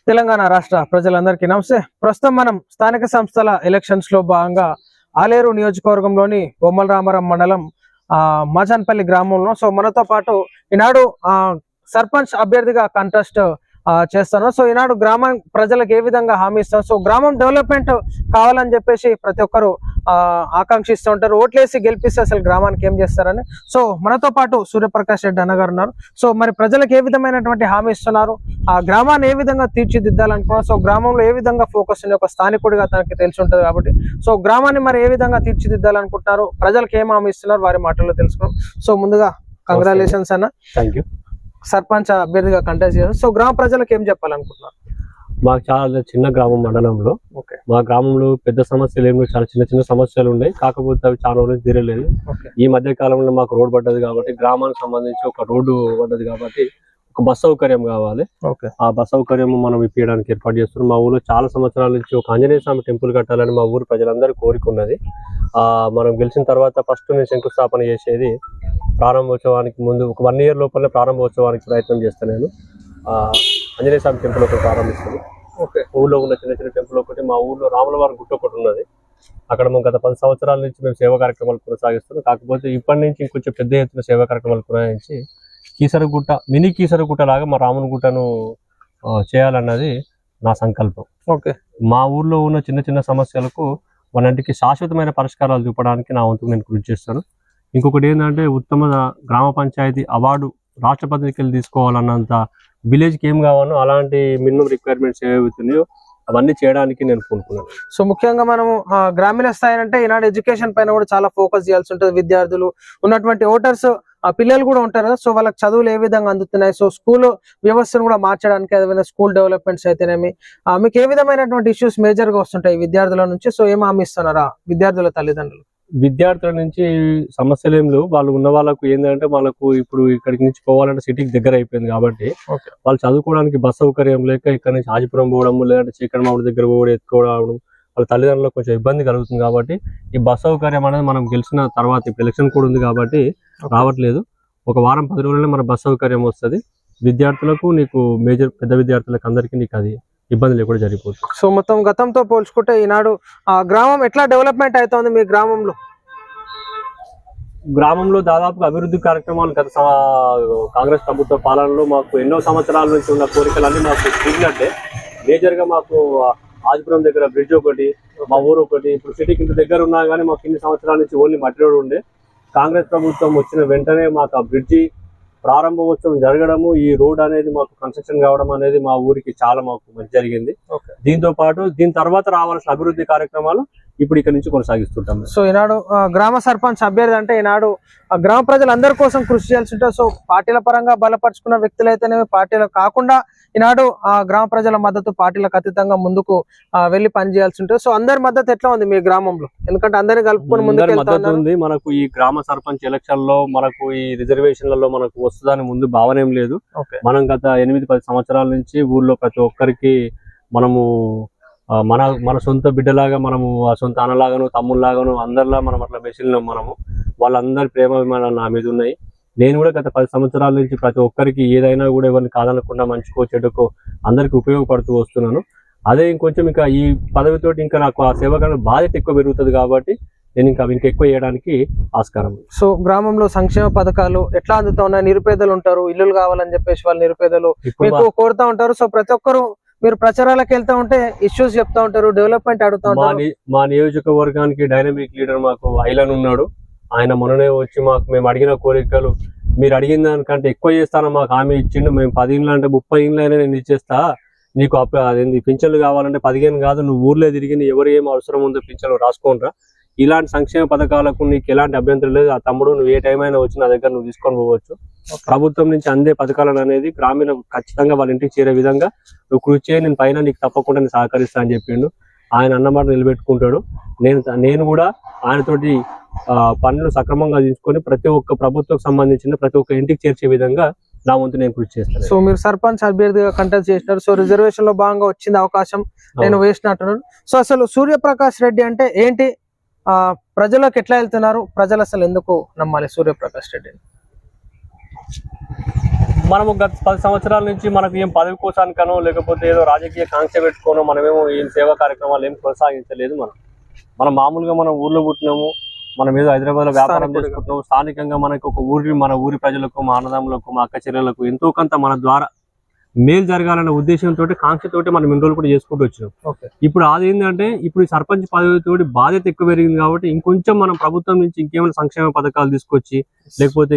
తెలంగాణ రాష్ట్ర ప్రజలందరికీ నమస్తే. ప్రస్తుతం మనం స్థానిక సంస్థల ఎలక్షన్స్ లో భాగంగా ఆలేరు నియోజకవర్గంలోని బొమ్మల రామారం మండలం మాచాన్పల్లి గ్రామంలో మనతో పాటు ఈనాడు సర్పంచ్ అభ్యర్థిగా కంటెస్ట్ చేస్తాను. ఈనాడు గ్రామం ప్రజలకు ఏ విధంగా హామీ ఇస్తాను, గ్రామం డెవలప్మెంట్ కావాలని చెప్పేసి ప్రతి ఒక్కరు ఆకాంక్షిస్తూ ఉంటారు. ఓట్లేసి గెలిపిస్తే అసలు గ్రామానికి ఏం చేస్తారని. మనతో పాటు సూర్యప్రకాష్ రెడ్డి అన్నగారు ఉన్నారు. మరి ప్రజలకు ఏ విధమైనటువంటి హామీ ఇస్తున్నారు, ఆ గ్రామాన్ని ఏ విధంగా తీర్చిదిద్దాలనుకున్నారు, గ్రామంలో ఏ విధంగా ఫోకస్ ఉంది, ఒక స్థానికుడిగా తనకి తెలిసి ఉంటుంది కాబట్టి గ్రామాన్ని మరి ఏ విధంగా తీర్చిదిద్దాలనుకుంటున్నారు, ప్రజలకు ఏం హామీ ఇస్తున్నారు, వారి మాటల్లో తెలుసుకున్నాం. ముందుగా కంగ్రాచులేషన్స్ అన్న. Thank you. సర్పంచ్ అభ్యర్థిగా కంటెస్ట్ చేస్తారు. గ్రామ ప్రజలకు ఏం చెప్పాలనుకుంటున్నారు? మాకు చాలా చిన్న గ్రామం మండలంలో. మా గ్రామంలో పెద్ద సమస్యలు ఏమి, చాలా చిన్న చిన్న సమస్యలు ఉన్నాయి. కాకపోతే అవి చాలా రోజులు తీరలేదు. ఈ మధ్య కాలంలో మాకు రోడ్ పడ్డది కాబట్టి, గ్రామానికి సంబంధించి ఒక రోడ్డు పడ్డది కాబట్టి ఒక బస్ సౌకర్యం కావాలి. ఆ బస్ సౌకర్యం మనం ఇప్పించడానికి ఏర్పాటు చేస్తున్నాం. మా ఊళ్ళో చాలా సంవత్సరాల నుంచి ఒక ఆంజనేయ స్వామి టెంపుల్ కట్టాలని మా ఊరు ప్రజలందరూ కోరిక ఉన్నది. మనం గెలిచిన తర్వాత ఫస్ట్ నేను శంకుస్థాపన చేసేది ప్రారంభోత్సవానికి ముందు ఒక 1 year లోపలనే ప్రారంభోత్సవానికి ప్రయత్నం చేస్తాను. నేను ఆంజనేయ స్వామి టెంపుల్ ఒకటి ప్రారంభిస్తాను. ఊళ్ళో ఉన్న చిన్న చిన్న టెంపుల్ ఒకటి, మా ఊళ్ళో రాములవారి గుట్ట ఒకటి ఉన్నది. అక్కడ మేము గత 10 సంవత్సరాల నుంచి మేము సేవా కార్యక్రమాలు కొనసాగిస్తున్నాం. కాకపోతే ఇప్పటి నుంచి ఇంకొంచెం పెద్ద ఎత్తున సేవా కార్యక్రమాలు కొనసాగించి కీసరగుట్ట, మినీ కీసరగుట్ట లాగా మా రాముని గుట్టను చేయాలన్నది నా సంకల్పం. మా ఊర్లో ఉన్న చిన్న చిన్న సమస్యలకు వాటికి శాశ్వతమైన పరిష్కారాలు చూపడానికి నా వంతు నేను కృషి చేస్తాను. ఇంకొకటి ఏంటంటే, ఉత్తమ గ్రామ పంచాయతీ అవార్డు రాష్ట్రపతికి వెళ్ళి తీసుకోవాలన్నంత విలేజ్కి ఏం కావాలో అలాంటి మినిమం రిక్వైర్మెంట్స్ ఏవైతున్నాయో అవన్నీ చేయడానికి నేను కోరుకున్నాను. ముఖ్యంగా మనము గ్రామీణ స్థాయి అంటే ఈనాడు ఎడ్యుకేషన్ పైన కూడా చాలా ఫోకస్ చేయాల్సి ఉంటుంది. విద్యార్థులు ఉన్నటువంటి ఓటర్స్ పిల్లలు కూడా ఉంటారు కదా, వాళ్ళకి చదువులు ఏ విధంగా అందుతున్నాయి, స్కూల్ వ్యవస్థను కూడా మార్చడానికి, ఏదైనా స్కూల్ డెవలప్మెంట్స్ అయితేనేమి మీకు ఏ విధమైనటువంటి ఇష్యూస్ మేజర్ గా వస్తుంటాయి విద్యార్థుల నుంచి? ఏం హామీ ఇస్తున్నారా విద్యార్థుల తల్లిదండ్రులు? విద్యార్థుల నుంచి సమస్యలు ఏం లేవు. వాళ్ళు ఉన్న వాళ్ళకు ఏంటంటే, వాళ్ళకు ఇప్పుడు ఇక్కడికి నుంచి పోవాలంటే సిటీకి దగ్గర అయిపోయింది కాబట్టి వాళ్ళు చదువుకోవడానికి బస్ సౌకర్యం లేక ఇక్కడ నుంచి ఆజిపురం పోవడం, లేదంటే చీకటిమావుడి దగ్గర పోవడం, ఎత్తుకోవడం వాళ్ళ తల్లిదండ్రులకు కొంచెం ఇబ్బంది కలుగుతుంది. కాబట్టి ఈ బస్ సౌకర్యం అనేది మనం గెలిచిన తర్వాత, ఇప్పుడు ఎలక్షన్ కూడా ఉంది కాబట్టి రావట్లేదు, ఒక వారం 10 రోజులనే మన బస్ సౌకర్యం వస్తుంది. విద్యార్థులకు, నీకు మేజర్ పెద్ద విద్యార్థులకు అందరికీ నీకు అది ఇబ్బంది లేకుండా జరిగిపోతుంది. మొత్తం గతంతో పోల్చుకుంటే ఈనాడు గ్రామం ఎట్లా డెవలప్మెంట్ అవుతుంది మీ గ్రామంలో? గ్రామంలో దాదాపుగా అభివృద్ధి కార్యక్రమాలు గత కాంగ్రెస్ ప్రభుత్వ పాలనలో మాకు ఎన్నో సంవత్సరాల నుంచి ఉన్న కోరికలన్నీ మాకు తీరినట్టే. మేజర్ గా మాకు ఆదిపురం దగ్గర బ్రిడ్జ్ ఒకటి, మా ఊరు ఒకటి, ఇప్పుడు సిటీకి ఇంత దగ్గర ఉన్నా కానీ మాకు ఇన్ని సంవత్సరాల నుంచి ఓన్లీ మట్టి రోడ్ ఉండే. కాంగ్రెస్ ప్రభుత్వం వచ్చిన వెంటనే మాకు ఆ బ్రిడ్జి ప్రారంభోత్సవం జరగడము, ఈ రోడ్ అనేది మాకు కన్స్ట్రక్షన్ కావడం అనేది మా ఊరికి చాలా మాకు మంచి జరిగింది. దీంతో పాటు దీని తర్వాత రావాల్సిన అభివృద్ధి కార్యక్రమాలు ఇప్పుడు ఇక్కడ నుంచి కొనసాగిస్తుంటాం. ఈనాడు గ్రామ సర్పంచ్ అభ్యర్థి అంటే ఈనాడు గ్రామ ప్రజలందరి కోసం కృషి చేయాల్సి ఉంటుంది. పార్టీల పరంగా బలపరుచుకున్న వ్యక్తులు అయితేనే, పార్టీలు కాకుండా ఈనాడు గ్రామ ప్రజల మద్దతు, పార్టీలకు అతీతంగా ముందుకు వెళ్ళి పనిచేయాల్సి ఉంటుంది. అందరి మద్దతు ఎట్లా ఉంది మీ గ్రామంలో? ఎందుకంటే అందరినీ కలుపుకొని ముందుకు మద్దతు ఉంది. మనకు ఈ గ్రామ సర్పంచ్ ఎలక్షన్ లో మనకు ఈ రిజర్వేషన్లలో మనకు వస్తుందని ముందు భావన ఏం లేదు. మనం గత 8-10 సంవత్సరాల నుంచి ఊర్లో ప్రతి ఒక్కరికి మనము మన సొంత బిడ్డలాగా, మనము సొంత అన్నలాగాను, తమ్ముళ్ళలాగాను అందరిలా మనం అట్లా మెసిలినాం. మనము వాళ్ళందరి ప్రేమాభిమానాలు నా మీద ఉన్నాయి. నేను కూడా గత 10 సంవత్సరాల నుంచి ప్రతి ఒక్కరికి ఏదైనా కూడా ఎవరిని కాదనకుండా మంచికో చెడుకో అందరికి ఉపయోగపడుతూ వస్తున్నాను. అదే ఇంకొంచెం ఇంకా ఈ పదవితోటి ఇంకా నాకు ఆ సేవకుల బాధ్యత ఎక్కువ పెరుగుతుంది కాబట్టి నేను ఇంకా ఎక్కువ చేయడానికి ఆస్కారం. గ్రామంలో సంక్షేమ పథకాలు ఎట్లా అందుతా ఉన్నాయి? నిరుపేదలు ఉంటారు, ఇల్లులు కావాలని చెప్పేసి వాళ్ళు నిరుపేదలు కోరుతా ఉంటారు. ప్రతి ఒక్కరు మీరు ప్రచారాలకు వెళ్తా ఉంటే ఇష్యూస్ చెప్తా ఉంటారు, డెవలప్మెంట్ అడుగుతా ఉంటారు. మా నియోజకవర్గానికి డైనమిక్ లీడర్ మాకు ఐలన్ ఉన్నాడు. ఆయన మొన్ననే వచ్చి మాకు మేము అడిగిన కోరికలు, మీరు అడిగిన దానికంటే ఎక్కువ చేస్తాను మాకు హామీ ఇచ్చిండు. మేము 10 ఇండ్లు అంటే 30 ఇండ్లు అయినా నేను ఇచ్చేస్తా, నీకు అదేంటి పింఛన్లు కావాలంటే 15 కాదు, నువ్వు ఊర్లో తిరిగి ఎవరు ఏం అవసరం ఉందో పింఛన్లు రాసుకోనరా. ఇలాంటి సంక్షేమ పథకాలకు నీకు ఎలాంటి అభ్యంతరం లేదు. ఆ తమ్ముడు నువ్వు ఏ టైం అయినా వచ్చి నా దగ్గర నువ్వు తీసుకొని పోవచ్చు. ప్రభుత్వం నుంచి అందే పథకాలను అనేది గ్రామీణ ఖచ్చితంగా వాళ్ళ ఇంటికి చేరే విధంగా నువ్వు కృషి చేయి, నేను పైన నీకు తప్పకుండా నేను సహకరిస్తా అని చెప్పిండు. ఆయన అన్నమాట నిలబెట్టుకుంటాడు. నేను కూడా ఆయనతోటి పనులు సక్రమంగా తీసుకొని ప్రతి ఒక్క ప్రభుత్వం సంబంధించిన ప్రతి ఒక్క ఇంటికి చేర్చే విధంగా నా వంతు నేను కృషి చేస్తాను. మీరు సర్పంచ్ అభ్యర్థిగా కంటెస్ట్ చేసినారు. రిజర్వేషన్ లో భాగంగా వచ్చింది అవకాశం, నేను వేసినట్టున్నాను. అసలు సూర్యప్రకాష్ రెడ్డి అంటే ఏంటి, ప్రజలకు ఎట్లా వెళ్తున్నారు, ప్రజలు అసలు ఎందుకు నమ్మాలి సూర్యప్రకాష్ రెడ్డిని? మనము గత 10 సంవత్సరాల నుంచి మనకు ఏం పదవి కోసానికనో లేకపోతే ఏదో రాజకీయ కాంక్ష పెట్టుకోనో మనమేమో ఏం సేవా కార్యక్రమాలు ఏం కొనసాగించలేదు. మనం మామూలుగా మనం ఊర్లో పుట్టినాము, మనం ఏదో హైదరాబాద్ లో వ్యాపారం చేసుకుంటున్నాము. స్థానికంగా మనకు ఒక మన ఊరి ప్రజలకు, మా అన్నదమ్ములకు, మా అక్క చెల్లెలకు ఎంతో కొంత మన ద్వారా మేలు జరగాలనే ఉద్దేశంతో కాంక్షతోటి మనం ఇన్ని రోజులు కూడా చేసుకుంటూ వచ్చినాం. ఇప్పుడు అదేంటంటే ఇప్పుడు ఈ సర్పంచ్ పదవితోటి బాధ్యత ఎక్కువ పెరిగింది కాబట్టి ఇంకొంచెం మనం ప్రభుత్వం నుంచి ఇంకేమైనా సంక్షేమ పథకాలు తీసుకొచ్చి లేకపోతే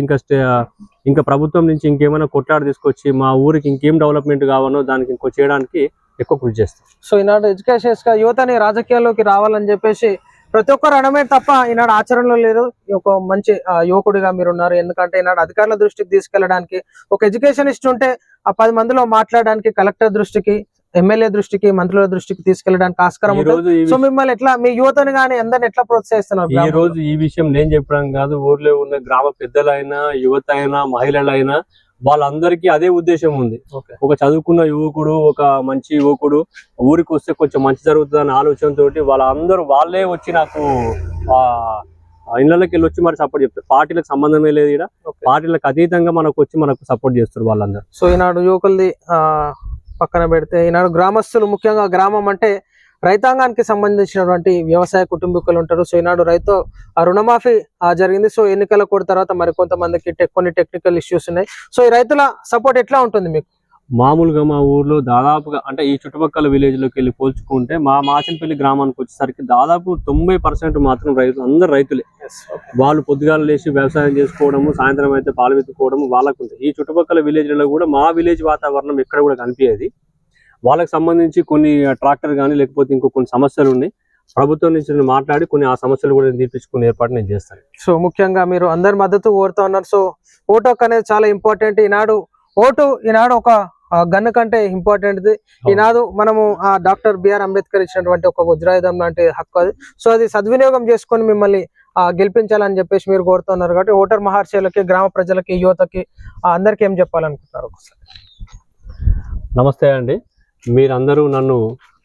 ఇంకా ప్రభుత్వం నుంచి ఇంకేమైనా కొట్లాడ తీసుకొచ్చి మా ఊరికి ఇంకేం డెవలప్మెంట్ కావాలో దానికి ఇంకో చేయడానికి ఎక్కువ కృషి చేస్తాం. సో ఈనాడు ఎడ్యుకేషన్స్ గా యువతని రాజకీయాల్లోకి రావాలని చెప్పేసి ప్రతి ఒక్కరు అనమే తప్ప ఈనాడు ఆచరణలో లేదు. ఒక మంచి యువకుడిగా మీరు ఉన్నారు. ఎందుకంటే ఈనాడు అధికారుల దృష్టికి తీసుకెళ్లడానికి ఒక ఎడ్యుకేషనిస్ట్ ఉంటే ఆ 10 మందిలో మాట్లాడడానికి కలెక్టర్ దృష్టికి, ఎమ్మెల్యే దృష్టికి, మంత్రుల దృష్టికి తీసుకెళ్లడానికి ఆస్కారం ఉంటుంది. సో మిమ్మల్ని ఎట్లా మీ యువతని కానీ అందరిని ఎట్లా ప్రోత్సహిస్తున్నారు? ఈ రోజు ఈ విషయం నేను చెప్పడం కాదు, ఊర్లో ఉన్న గ్రామ పెద్దలైనా, యువత అయినా, మహిళలైనా వాళ్ళందరికీ అదే ఉద్దేశం ఉంది. ఒక చదువుకున్న యువకుడు, ఒక మంచి యువకుడు ఊరికి వస్తే కొంచెం మంచి జరుగుతుంది అనే ఆలోచనతో వాళ్ళే వచ్చి నాకు ఇళ్ళకి వెళ్ళి వచ్చి మరి సపోర్ట్ చెప్తారు. పార్టీలకు సంబంధమే లేదు, ఇక్కడ పార్టీలకు అతీతంగా మనకు సపోర్ట్ చేస్తారు వాళ్ళందరూ. సో ఈనాడు యువకులది పక్కన పెడితే ఈనాడు గ్రామస్తులు, ముఖ్యంగా గ్రామం అంటే రైతాంగానికి సంబంధించినటువంటి వ్యవసాయ కుటుంబీకులు ఉంటారు. సో ఈనాడు రైతు రుణమాఫీ జరిగింది. సో ఎన్నికల కూడా తర్వాత మరి కొంతమందికి కొన్ని టెక్నికల్ ఇష్యూస్ ఉన్నాయి. సో ఈ రైతుల సపోర్ట్ ఎట్లా ఉంటుంది మీకు? మామూలుగా మా ఊర్లో దాదాపుగా అంటే ఈ చుట్టుపక్కల విలేజ్ లోకి వెళ్ళి పోల్చుకుంటే మా మాచనపల్లి గ్రామానికి వచ్చేసరికి దాదాపు 90% మాత్రం అందరు రైతులే. వాళ్ళు పొద్దుగాలు లేచి వ్యవసాయం చేసుకోవడము, సాయంత్రం అయితే పాలు వెతుక్కోవడము వాళ్ళకు ఉంటుంది. ఈ చుట్టుపక్కల విలేజ్లలో కూడా మా విలేజ్ వాతావరణం ఎక్కడ కూడా కనిపించేది. వాళ్ళకి సంబంధించి కొన్ని ట్రాక్టర్ కానీ లేకపోతే కొన్ని సమస్యలు ఉన్నాయి. ప్రభుత్వం నుంచి మాట్లాడి ఆ సమస్యలు కూడా తీర్పించుకునే ఏర్పాటు నేను చేస్తాను. సో ముఖ్యంగా మీరు అందరి మద్దతు కోరుతా ఉన్నారు. సో ఓటు హక్కు అనేది చాలా ఇంపార్టెంట్. ఈనాడు ఒక గన్ను కంటే ఇంపార్టెంట్. ఈనాడు మనము డాక్టర్ బిఆర్ అంబేద్కర్ ఇచ్చినటువంటి ఒక వజ్రాయుధం లాంటి హక్కు అది. సో అది సద్వినియోగం చేసుకొని మిమ్మల్ని గెలిపించాలని చెప్పేసి మీరు కోరుతున్నారు. కాబట్టి ఓటర్ మహర్షులకి, గ్రామ ప్రజలకి, యువతకి అందరికి ఏం చెప్పాలనుకుంటున్నారు ఒకసారి? నమస్తే అండి. మీరందరూ నన్ను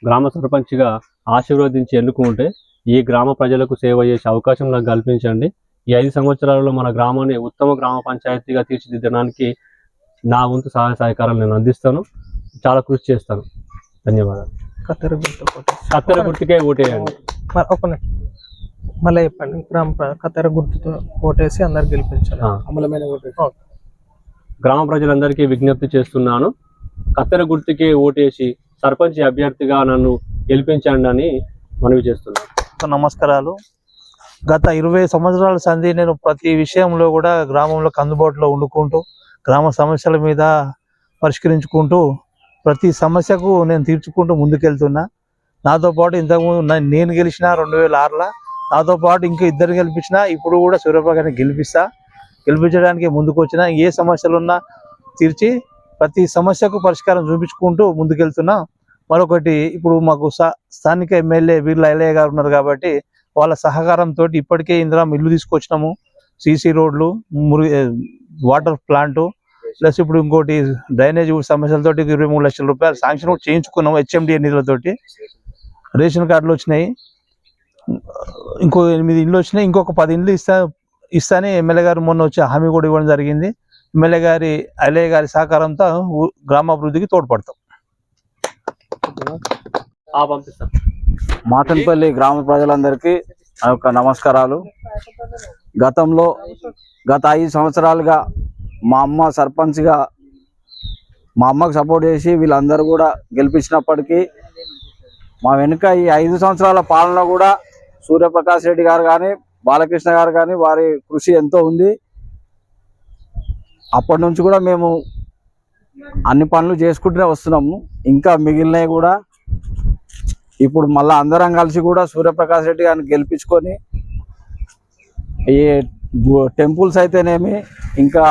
గ్రామ సర్పంచ్గా ఆశీర్వదించి ఎన్నుకుంటే ఈ గ్రామ ప్రజలకు సేవ చేసే అవకాశం నాకు కల్పించండి. ఈ 5 సంవత్సరాలలో మన గ్రామాన్ని ఉత్తమ గ్రామ పంచాయతీగా తీర్చిదిద్దడానికి నా వంతు సహాయ సహకారాలు నేను అందిస్తాను. చాలా కృషి చేస్తాను. ధన్యవాదాలు. కత్తెర గుర్తుకే ఓటేయండి. మళ్ళీ చెప్పండి. కత్తెర గుర్తుతో ఓటేసి అందరు గెలిపించాలి. గ్రామ ప్రజలందరికీ విజ్ఞప్తి చేస్తున్నాను, కత్తెర గుర్తుకే ఓటేసి సర్పంచ్ అభ్యర్థిగా నన్ను గెలిపించండి అని మనవి చేస్తున్నాను. నమస్కారాలు. గత 20 సంవత్సరాల సంధి నేను ప్రతి విషయంలో కూడా గ్రామంలో అందుబాటులో ఉండుకుంటూ గ్రామ సమస్యల మీద పరిష్కరించుకుంటూ ప్రతి సమస్యకు నేను తీర్చుకుంటూ ముందుకెళ్తున్నా. నాతో పాటు ఇంతకుముందు నేను గెలిచిన 2006లో, నాతో పాటు ఇంకా 2 గెలిపించిన, ఇప్పుడు కూడా సూర్యప్రకాశ్ని గెలిపించడానికి ముందుకు వచ్చిన. ఏ సమస్యలున్నా తీర్చి ప్రతి సమస్యకు పరిష్కారం చూపించుకుంటూ ముందుకెళ్తున్నా. మరొకటి, ఇప్పుడు మాకు స్థానిక ఎమ్మెల్యే వీర్ల ఐలయ్య గారు ఉన్నారు కాబట్టి వాళ్ళ సహకారంతో ఇప్పటికే ఇందులో ఇల్లు తీసుకొచ్చినాము. సీసీ రోడ్లు, వాటర్ ప్లాంట్, ప్లస్ ఇప్పుడు ఇంకోటి డ్రైనేజ్ సమస్యలతో 23 లక్షల రూపాయలు శాంక్షన్ కూడా చేయించుకున్నాము హెచ్ఎండిఏ నిధులతోటి. రేషన్ కార్డులు వచ్చినాయి, ఇంకో 8 ఇండ్లు వచ్చినాయి. ఇంకొక 10 ఇండ్లు ఇస్తానే ఎమ్మెల్యే గారు మొన్న వచ్చి హామీ కూడా ఇవ్వడం జరిగింది. ఎమ్మెల్యే గారి ఐలయ్య గారి సహకారంతో గ్రామాభివృద్ధికి తోడ్పడతాం. మాచనపల్లి గ్రామ ప్రజలందరికీ నా యొక్క నమస్కారాలు. గత 5 సంవత్సరాలుగా మా అమ్మ సర్పంచ్గా మా అమ్మకు సపోర్ట్ చేసి వీళ్ళందరూ కూడా గెలిపించినప్పటికీ మా వెనుక ఈ 5 సంవత్సరాల పాలన కూడా సూర్యప్రకాష్ రెడ్డి గారు కానీ, బాలకృష్ణ గారు కానీ వారి కృషి ఎంతో ఉంది. అప్పటి నుంచి కూడా మేము అన్ని పనులు చేసుకుంటూనే వస్తున్నాము. ఇంకా మిగిలినవి కూడా ఇప్పుడు మళ్ళీ అందరం కలిసి కూడా సూర్యప్రకాష్ రెడ్డి గారిని గెలిపించుకొని ఈ టెంపుల్స్ అయితేనేమి, ఇంకా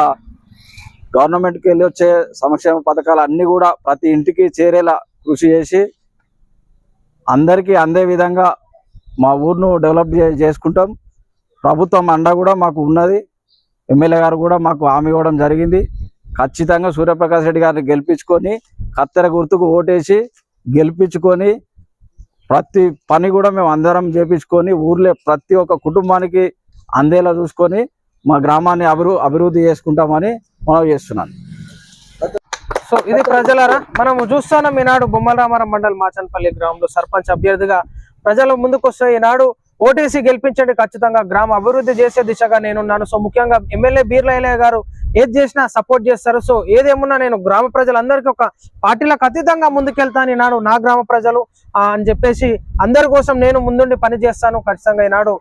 గవర్నమెంట్కి వెళ్ళి వచ్చే సంక్షేమ పథకాలు అన్నీ కూడా ప్రతి ఇంటికి చేరేలా కృషి చేసి అందరికీ అందే విధంగా మా ఊరును డెవలప్ చేసుకుంటాం. ప్రభుత్వం అండ కూడా మాకు ఉన్నది. ఎమ్మెల్యే గారు కూడా మాకు హామీ ఇవ్వడం జరిగింది. ఖచ్చితంగా సూర్యప్రకాష్ రెడ్డి గారిని గెలిపించుకొని కత్తెర గుర్తుకు ఓటేసి గెలిపించుకొని ప్రతి పని కూడా మేము అందరం చేపించుకొని ఊర్లో ప్రతి ఒక్క కుటుంబానికి అందేలా చూసుకొని మా గ్రామాన్ని అభివృద్ధి చేసుకుంటామని మనం చేస్తున్నాను. సో ఇది ప్రజలారా మనం చూస్తున్నాం ఈనాడు బొమ్మల రామారం మండల్ మాచన్పల్లి గ్రామంలో సర్పంచ్ అభ్యర్థిగా ప్రజల ముందుకు వస్తే ఈనాడు ఓటేసి గెలిపించండి, ఖచ్చితంగా గ్రామ అభివృద్ధి చేసే దిశగా నేనున్నాను. సో ముఖ్యంగా ఎమ్మెల్యే బీర్లయ్య గారు ఏది చేసినా సపోర్ట్ చేస్తారు. సో ఏదేమున్నా నేను గ్రామ ప్రజలందరికీ ఒక పార్టీలకు అతీతంగా ముందుకెళ్తాను ఈనాడు నా గ్రామ ప్రజలు అని చెప్పేసి అందరి కోసం నేను ముందుండి పని చేస్తాను. ఖచ్చితంగా ఈనాడు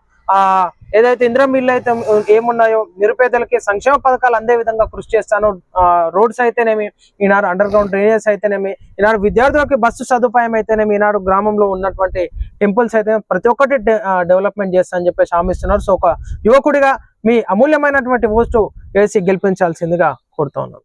ఏదైతే ఇంద్రమిల్లు అయితే ఏమున్నాయో నిరుపేదలకి సంక్షేమ పథకాలు అందే విధంగా కృషి చేస్తాను. రోడ్స్ అయితేనేమి, ఈనాడు అండర్ గ్రౌండ్ డ్రైనేజ్ అయితేనేమి, ఈనాడు విద్యార్థులకి బస్సు సదుపాయం అయితేనేమి, ఈనాడు గ్రామంలో ఉన్నటువంటి టెంపుల్స్ అయితే ప్రతి ఒక్కటి డెవలప్మెంట్ చేస్తా అని చెప్పేసి హామీస్తున్నారు. సో ఒక యువకుడిగా మీ అమూల్యమైనటువంటి ఓటు వేసి గెలిపించాల్సిందిగా కోరుతా ఉన్నాను.